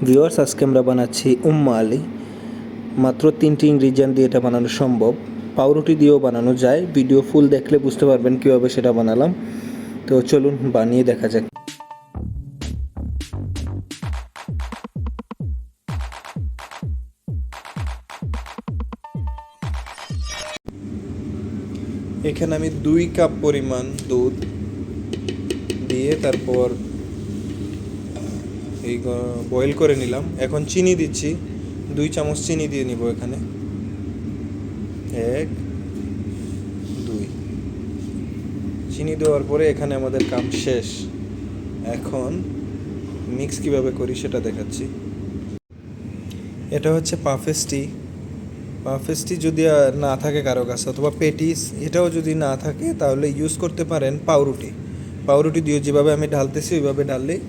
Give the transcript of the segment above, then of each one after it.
Viewers, আজকে আমরা বানাচ্ছি উম্মা আলী। মাত্র 3টি ইনগ্রিডিয়েন্ট দিয়ে এটা বানানো সম্ভব। পাউরুটি দিয়েও বানানো যায়। ভিডিও ফুল দেখলে বুঝতে পারবেন কীভাবে সেটা বানালাম। তো চলুন বানিয়ে দেখা যাক। এখানে আমি 2 কাপ পরিমাণ দুধ দিয়ে তারপর এই বয়েল করে নিলাম। এখন চিনি দিচ্ছি, 2 চামচ চিনি দিয়ে নিব। এখানে 1 2 চিনি দেওয়ার পরে এখানে আমাদের কাম শেষ। এখন মিক্স কিভাবে করি সেটা দেখাচ্ছি। এটা হচ্ছে পাফেস্টি যদি না থাকে কারো কাছে, অথবা পেটিস, এটাও যদি না থাকে তাহলে ইউজ করতে পারেন পাউরুটি দিয়ে। যেভাবে আমি ঢালতেছি ওইভাবে ঢাললেই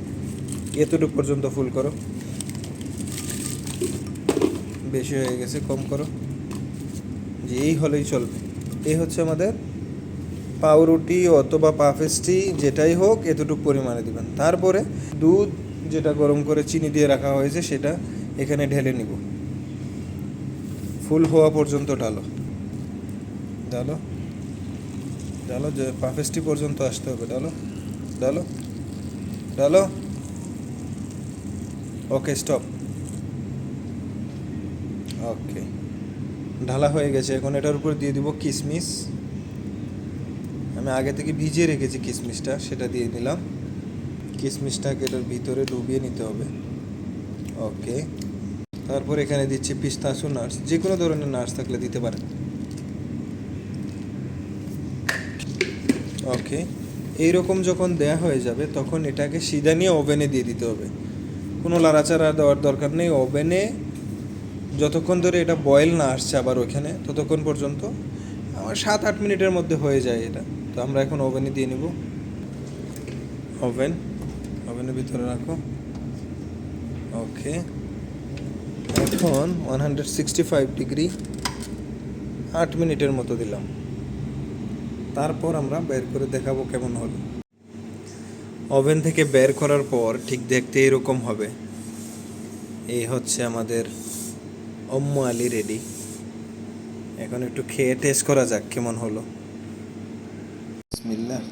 এতটুকু পর্যন্ত ফুল করো। বেশি হয়ে গেছে, কম করো। যে এই হলেই চলবে। এই হচ্ছে আমাদের পাউরুটি অথবা পাফেস্টি, যেটাই হোক এতটুকু পরিমাণে দিবেন। তারপরে দুধ যেটা গরম করে চিনি দিয়ে রাখা হয়েছে সেটা এখানে ঢেলে নিব। ফুল হওয়া পর্যন্ত ঢালো ঢালো ঢালো, যে পাফেস্টি পর্যন্ত আসতে হবে। ঢালো ঢালো ঢালো। ওকে, স্টপ। ওকে, ঢালা হয়ে গেছে। এখন এটার উপর দিয়ে দিব কিশমিশ। আমি আগে থেকে ভিজিয়ে রেখেছি কিশমিশটা, সেটা দিয়ে দিলাম। কিশমিশটাকে এটার ভিতরে ডুবিয়ে নিতে হবে। ওকে, তারপর এখানে দিচ্ছি পিস্তাশু নাটস। যে কোনো ধরনের নাটস থাকলে দিতে পারেন। ওকে, এইরকম যখন দেয়া হয়ে যাবে তখন এটাকে সিধা নিয়ে ওভেনে দিয়ে দিতে হবে। কোনো লাড়াচাড়া দেওয়ার দরকার নেই। ওভেনে যতক্ষণ ধরে এটা বয়েল না আসছে আবার ওইখানে, ততক্ষণ পর্যন্ত আমার 7-8 মিনিটের মধ্যে হয়ে যায় এটা। তো আমরা এখন ওভেনে দিয়ে নিব। ওভেনের ভিতরে রাখো। ওকে, এখন 165 ডিগ্রি 8 মিনিটের মতো দিলাম। তারপর আমরা বের করে দেখাবো কেমন হলো। ওভেন থেকে বের করার পর ঠিক দেখতে এরকম হবে। এই হচ্ছে আমাদের উম্মা আলী রেডি। এখন একটু খেয়ে টেস্ট করা যাক কেমন হলো। বিসমিল্লাহ।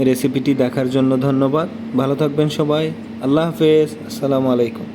রেসিপিটি দেখার জন্য ধন্যবাদ। ভালো থাকবেন সবাই। আল্লাহ হাফেজ। আসসালামু আলাইকুম।